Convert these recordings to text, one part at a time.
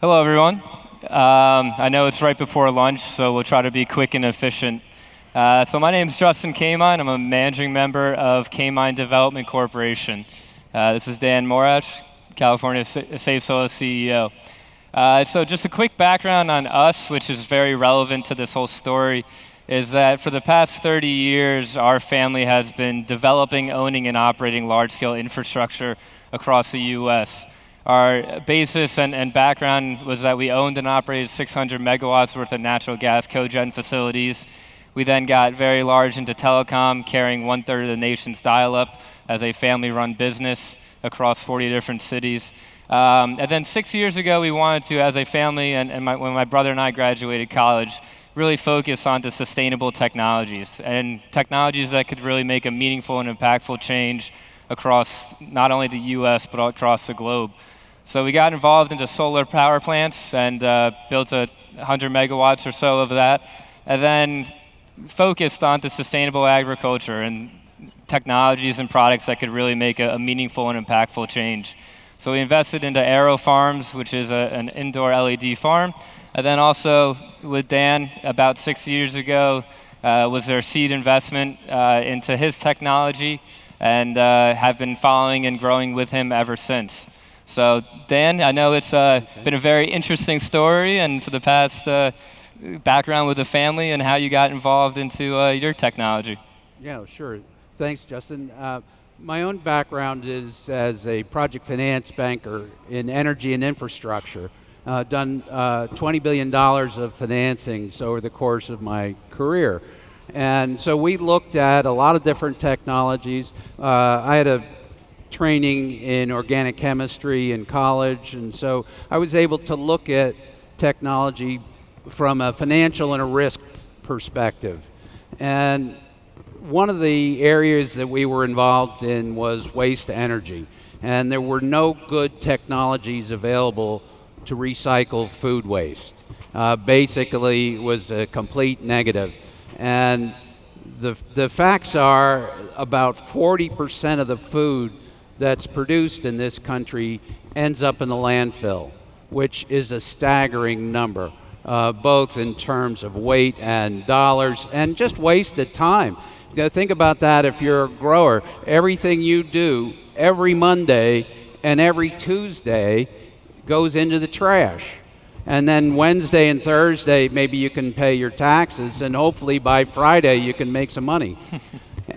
Hello, everyone. I know it's right before lunch, so we'll try to be quick and efficient. So my name is JustinKamine. I'm a managing member of Kamine Development Corporation. This is Dan Morash, California Safe Soil CEO. So just a quick background on us, which is very relevant to this whole story, is that for the past 30 years, our family has been developing, owning, and operating large-scale infrastructure across the U.S. Our basis and background was that we owned and operated 600 megawatts worth of natural gas cogen facilities. We then got very large into telecom, carrying 1/3 of the nation's dial-up as a family-run business across 40 different cities. And then 6 years ago, we wanted to, as a family, when my brother and I graduated college, really focus on the sustainable technologies and technologies that could really make a meaningful and impactful change across not only the US, but all across the globe. So we got involved into solar power plants and built 100 megawatts or so of that, and then focused on the sustainable agriculture and technologies and products that could really make a meaningful and impactful change. So we invested into Aero Farms, which is an indoor LED farm. And then also with Dan, about 6 years ago, was their seed investment into his technology, and have been following and growing with him ever since. So Dan, I know it's been a very interesting story, and for the past background with the family and how you got involved into your technology. Yeah, sure. Thanks, Justin. My own background is as a project finance banker in energy and infrastructure. Done $20 billion of financings over the course of my career. And so we looked at a lot of different technologies. I had a training in organic chemistry in college, and so I was able to look at technology from a financial and a risk perspective. And one of the areas that we were involved in was waste to energy. And there were no good technologies available to recycle food waste. Basically, it was a complete negative. And the facts are about 40% of the food that's produced in this country ends up in the landfill, which is a staggering number, both in terms of weight and dollars, and just wasted time. You gotta think about that if you're a grower. Everything you do every Monday and every Tuesday goes into the trash. And then Wednesday and Thursday, maybe you can pay your taxes, and hopefully by Friday you can make some money.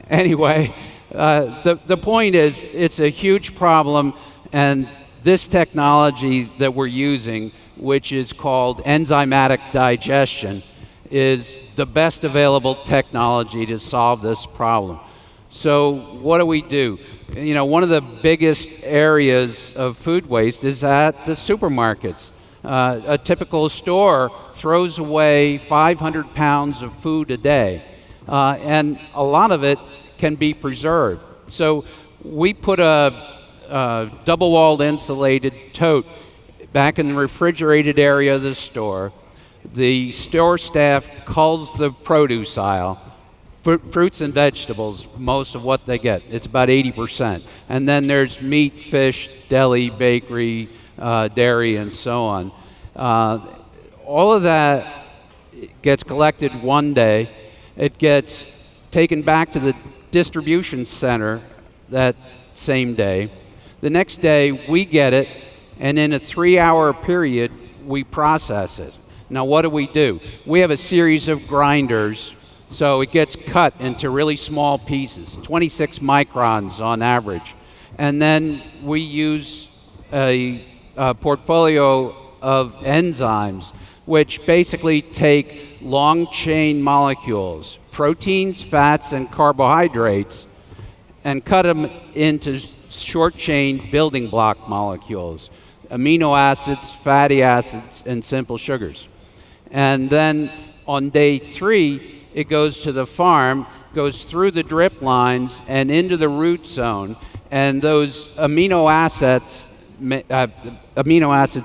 Anyway, the point is, it's a huge problem, and this technology that we're using, which is called enzymatic digestion, is the best available technology to solve this problem. So what do? You know, one of the biggest areas of food waste is at the supermarkets. A typical store throws away 500 pounds of food a day, and a lot of it can be preserved. So we put a double-walled insulated tote back in the refrigerated area of the store. The store staff culls the produce aisle, fruits and vegetables, most of what they get. It's about 80%. And then there's meat, fish, deli, bakery, dairy, and so on. All of that gets collected one day. It gets taken back to the distribution center that same day. The next day, we get it, and in a 3-hour period, we process it. Now, what do? We have a series of grinders, so it gets cut into really small pieces, 26 microns on average. And then we use a portfolio of enzymes, which basically take long-chain molecules, proteins, fats, and carbohydrates, and cut them into short-chain building block molecules, amino acids, fatty acids, and simple sugars. And then on day 3, it goes to the farm, goes through the drip lines and into the root zone, and those amino acids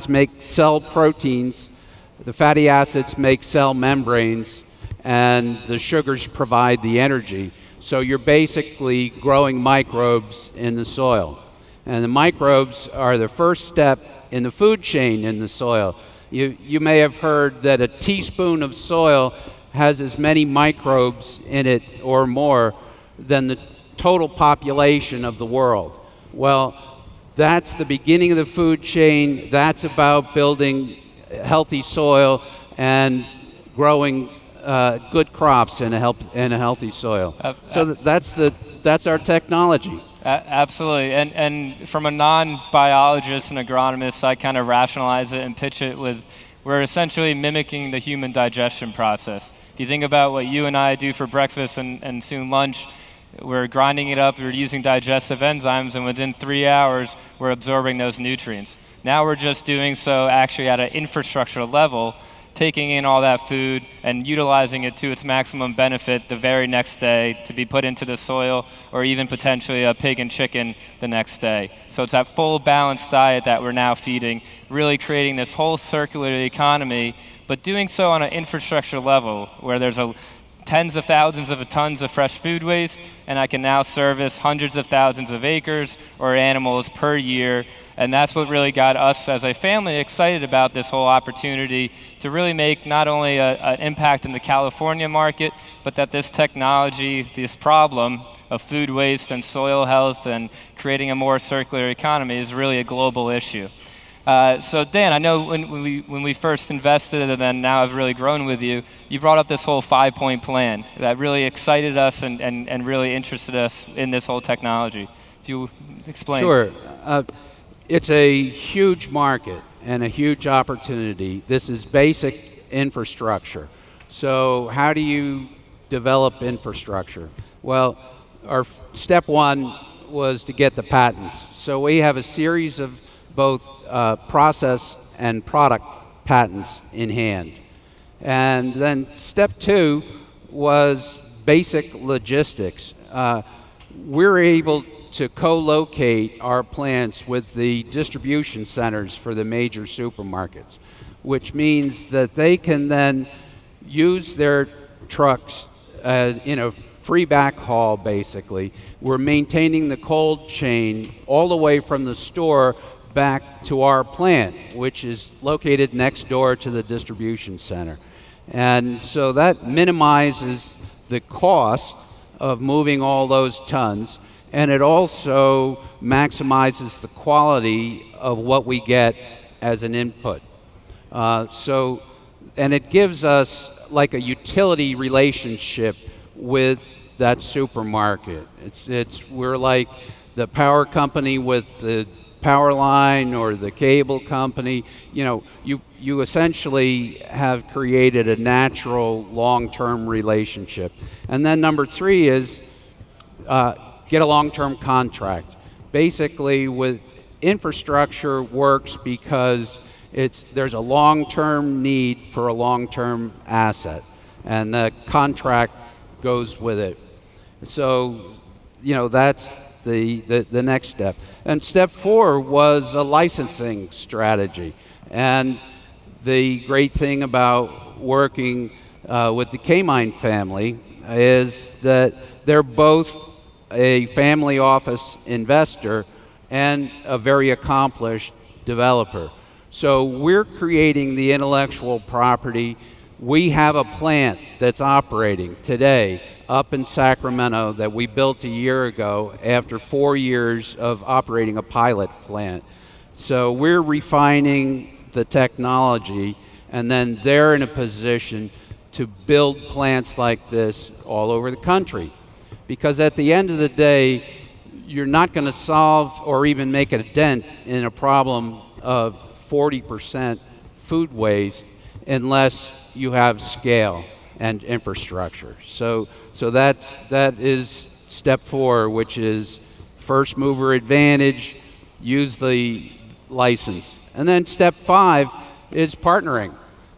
make cell proteins, the fatty acids make cell membranes, and the sugars provide the energy. So you're basically growing microbes in the soil. And the microbes are the first step in the food chain in the soil. You may have heard that a teaspoon of soil has as many microbes in it or more than the total population of the world. Well, that's the beginning of the food chain. That's about building healthy soil and growing good crops in a healthy soil. So that's our technology. Absolutely, and from a non-biologist and agronomist, I kind of rationalize it and pitch it with, we're essentially mimicking the human digestion process. If you think about what you and I do for breakfast and soon lunch, we're grinding it up, we're using digestive enzymes, and within 3 hours, we're absorbing those nutrients. Now we're just doing so actually at an infrastructure level, taking in all that food and utilizing it to its maximum benefit the very next day to be put into the soil, or even potentially a pig and chicken the next day. So it's that full balanced diet that we're now feeding, really creating this whole circular economy, but doing so on an infrastructure level where there's tens of thousands of tons of fresh food waste, and I can now service hundreds of thousands of acres or animals per year. And that's what really got us as a family excited about this whole opportunity to really make not only an impact in the California market, but that this technology, this problem of food waste and soil health and creating a more circular economy is really a global issue. So Dan, I know when we first invested and then now I've really grown with you, you brought up this whole 5-point plan that really excited us and really interested us in this whole technology. Do you explain? Sure. It's a huge market and a huge opportunity. This is basic infrastructure. So how do you develop infrastructure? Well, our step one was to get the patents. So we have a series of both process and product patents in hand. And then step two was basic logistics. We're able to co-locate our plants with the distribution centers for the major supermarkets, which means that they can then use their trucks free backhaul basically. We're maintaining the cold chain all the way from the store back to our plant, which is located next door to the distribution center. And so that minimizes the cost of moving all those tons, and it also maximizes the quality of what we get as an input. And it gives us like a utility relationship with that supermarket. We're like the power company with the power line or the cable company. You essentially have created a natural long-term relationship. And then number three is get a long-term contract. Basically, with infrastructure works because there's a long-term need for a long-term asset, and the contract goes with it. So, that's the next step. And step four was a licensing strategy. And the great thing about working with the Kamine family is that they're both a family office investor and a very accomplished developer. So we're creating the intellectual property. We have a plant that's operating today up in Sacramento that we built a year ago after 4 years of operating a pilot plant. So we're refining the technology, and then they're in a position to build plants like this all over the country. Because at the end of the day, you're not going to solve or even make a dent in a problem of 40% food waste unless you have scale and infrastructure. So that is step four, which is first mover advantage, use the license. And then step five is partnering.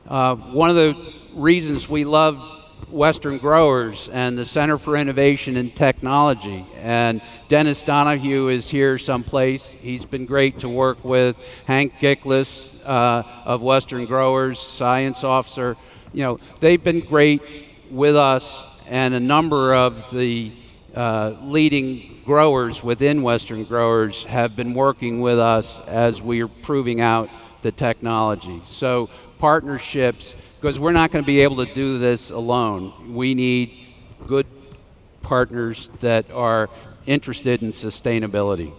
One of the reasons we love Western Growers and the Center for Innovation and Technology, and Dennis Donahue is here someplace. He's been great to work with. Hank Gickless of Western Growers, science officer. They've been great with us and a number of the leading growers within Western growers have been working with us as we are proving out the technology. So partnerships, because we're not going to be able to do this alone. We need good partners that are interested in sustainability.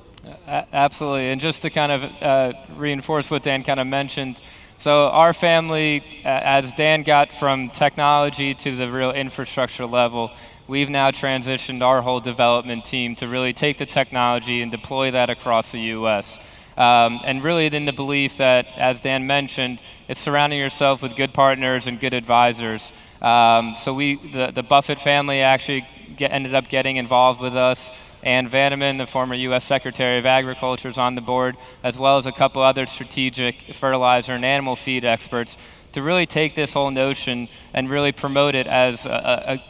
Absolutely, and just to kind of reinforce what Dan kind of mentioned, so our family, as Dan got from technology to the real infrastructure level, we've now transitioned our whole development team to really take the technology and deploy that across the U.S. And really in the belief that, as Dan mentioned, it's surrounding yourself with good partners and good advisors. So the Buffett family actually ended up getting involved with us. Ann Vanneman, the former U.S. Secretary of Agriculture, is on the board, as well as a couple other strategic fertilizer and animal feed experts, to really take this whole notion and really promote it as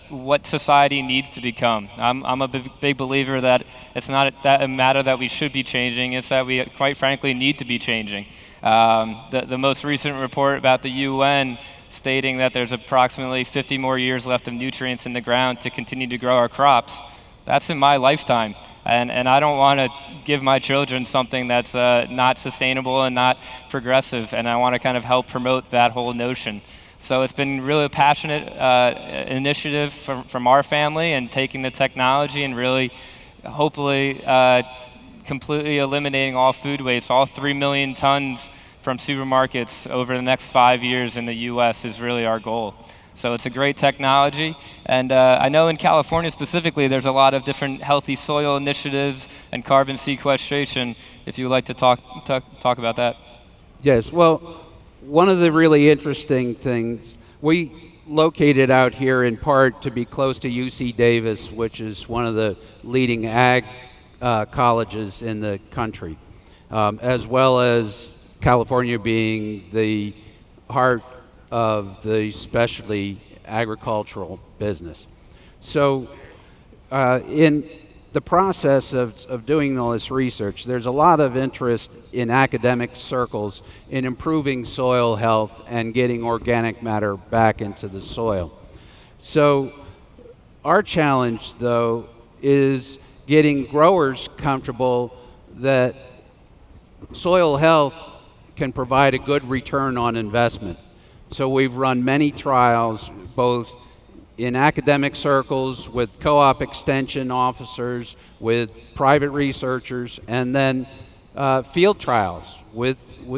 what society needs to become. I'm a big believer that it's not a matter that we should be changing, it's that we quite frankly need to be changing. The most recent report about the UN stating that there's approximately 50 more years left of nutrients in the ground to continue to grow our crops. That's in my lifetime, and I don't want to give my children something that's not sustainable and not progressive, and I want to kind of help promote that whole notion. So it's been really a passionate initiative from our family, and taking the technology and really, hopefully, completely eliminating all food waste. All 3 million tons from supermarkets over the next 5 years in the U.S. is really our goal. So it's a great technology, and I know in California specifically there's a lot of different healthy soil initiatives and carbon sequestration. If you would like to talk about that. Yes, well, one of the really interesting things, we located out here in part to be close to UC Davis, which is one of the leading ag colleges in the country, as well as California being the heart of the specialty agricultural business. So in the process of doing all this research, there's a lot of interest in academic circles in improving soil health and getting organic matter back into the soil. So our challenge, though, is getting growers comfortable that soil health can provide a good return on investment. So we've run many trials, both in academic circles, with co-op extension officers, with private researchers, and then field trials with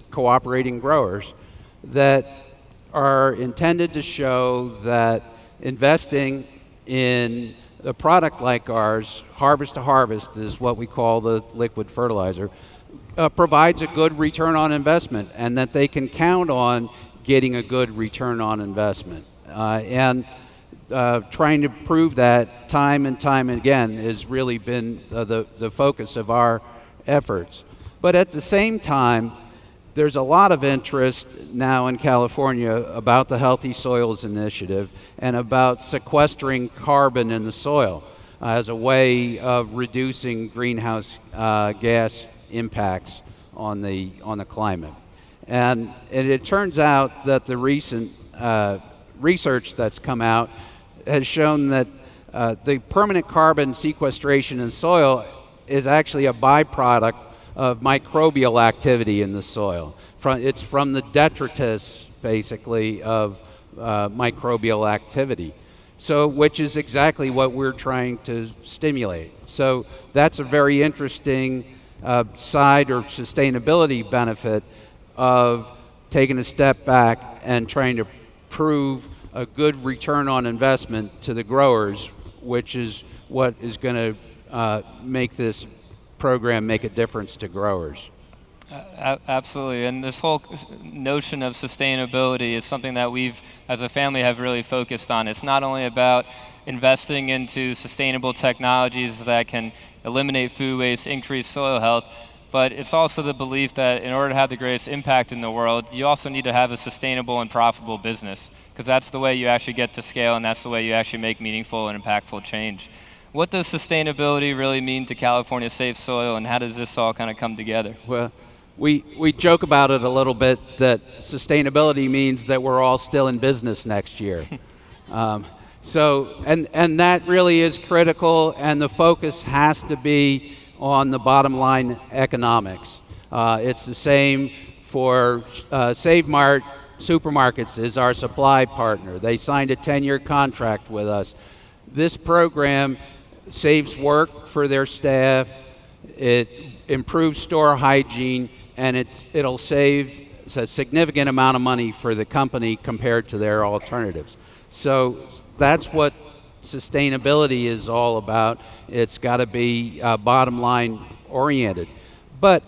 cooperating growers that are intended to show that investing in a product like ours, harvest to harvest is what we call the liquid fertilizer, provides a good return on investment, and that they can count on getting a good return on investment. And trying to prove that time and time again has really been the focus of our efforts. But at the same time, there's a lot of interest now in California about the Healthy Soils Initiative and about sequestering carbon in the soil as a way of reducing greenhouse gas impacts on the climate. And it turns out that the recent research that's come out has shown that the permanent carbon sequestration in soil is actually a byproduct of microbial activity in the soil. It's from the detritus, basically, of microbial activity. So, which is exactly what we're trying to stimulate. So that's a very interesting side or sustainability benefit of taking a step back and trying to prove a good return on investment to the growers, which is what is going to make this program make a difference to growers. Absolutely, and this whole notion of sustainability is something that we've, as a family, have really focused on. It's not only about investing into sustainable technologies that can eliminate food waste, increase soil health, but it's also the belief that in order to have the greatest impact in the world, you also need to have a sustainable and profitable business, because that's the way you actually get to scale, and that's the way you actually make meaningful and impactful change. What does sustainability really mean to California Safe Soil, and how does this all kind of come together? Well, we joke about it a little bit that sustainability means that we're all still in business next year. So, and that really is critical, and the focus has to be on the bottom line economics. It's the same for Save Mart Supermarkets is our supply partner. They signed a 10-year contract with us. This program saves work for their staff, it improves store hygiene, and it'll save a significant amount of money for the company compared to their alternatives. So that's what sustainability is all about. It's got to be bottom line oriented. But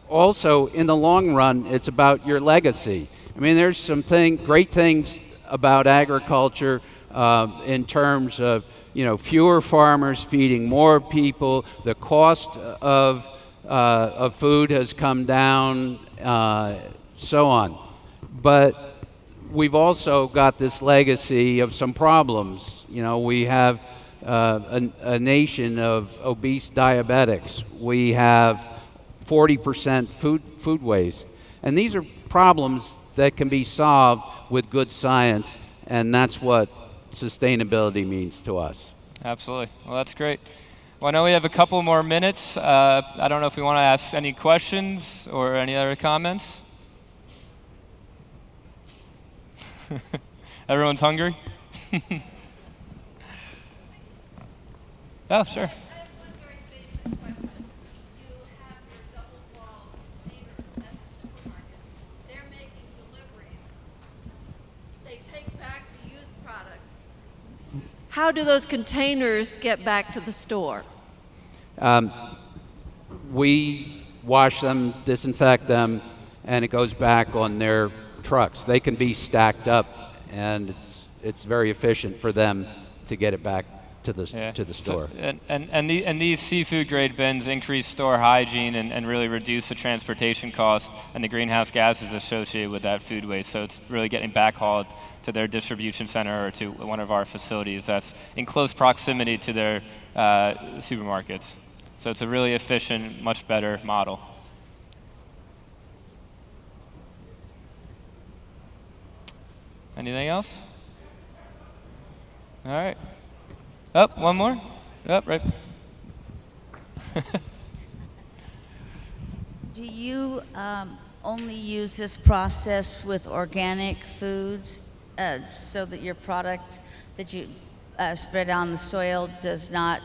also, in the long run, it's about your legacy. I mean, there's some great things about agriculture in terms of, fewer farmers feeding more people. The cost of food has come down, so on. But we've also got this legacy of some problems. We have a nation of obese diabetics. We have 40% food waste. And these are problems that can be solved with good science, and that's what sustainability means to us. Absolutely. Well, that's great. Well, I know we have a couple more minutes. I don't know if we want to ask any questions or any other comments. Everyone's hungry? Oh, sure. How do those containers get back to the store? We wash them, disinfect them, and it goes back on their trucks. They can be stacked up, and it's very efficient for them to get it back to the store. So, and these seafood grade bins increase store hygiene and really reduce the transportation cost and the greenhouse gases associated with that food waste. So it's really getting backhauled to their distribution center or to one of our facilities that's in close proximity to their supermarkets. So it's a really efficient, much better model. Anything else? All right. Oh, one more? Oh, right. Do you only use this process with organic foods so that your product that you spread on the soil does not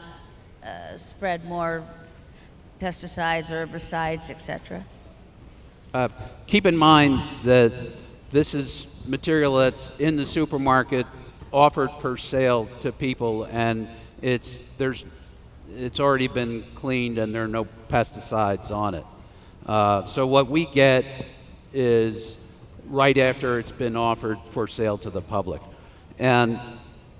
spread more pesticides, herbicides, etc.? Keep in mind that this is material that's in the supermarket, offered for sale to people, and it's already been cleaned and there are no pesticides on it. So what we get is right after it's been offered for sale to the public. And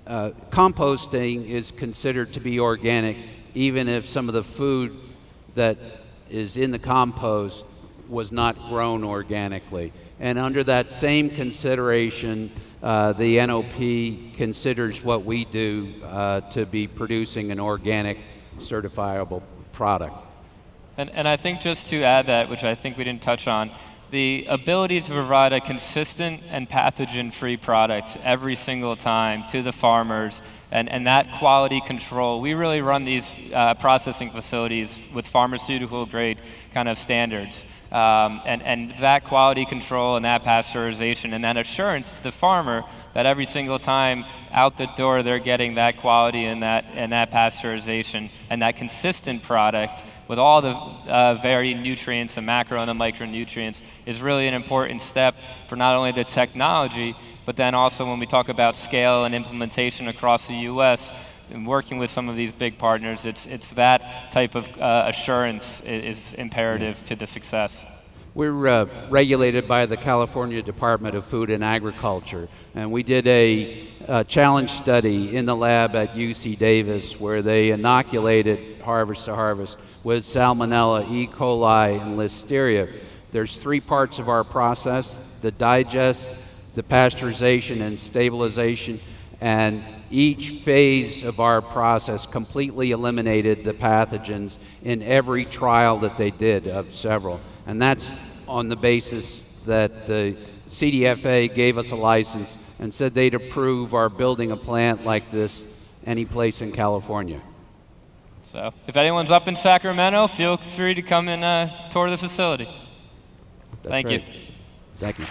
composting is considered to be organic, even if some of the food that is in the compost was not grown organically. And under that same consideration, the NOP considers what we do to be producing an organic certifiable product. And I think just to add that, which I think we didn't touch on, the ability to provide a consistent and pathogen-free product every single time to the farmers, and that quality control. We really run these processing facilities with pharmaceutical grade kind of standards. And that quality control and that pasteurization and that assurance to the farmer that every single time out the door they're getting that quality and that pasteurization and that consistent product with all the varied nutrients, the macro and the micronutrients, is really an important step for not only the technology, but then also when we talk about scale and implementation across the U.S., and working with some of these big partners, it's that type of assurance is imperative to the success. We're regulated by the California Department of Food and Agriculture, and we did a challenge study in the lab at UC Davis where they inoculated harvest to harvest with Salmonella, E. coli, and Listeria. There's 3 parts of our process: the digest, the pasteurization and stabilization, and each phase of our process completely eliminated the pathogens in every trial that they did of several. And that's on the basis that the CDFA gave us a license and said they'd approve our building a plant like this any place in California. So if anyone's up in Sacramento, feel free to come and tour the facility. That's Thank right. you. Thank you.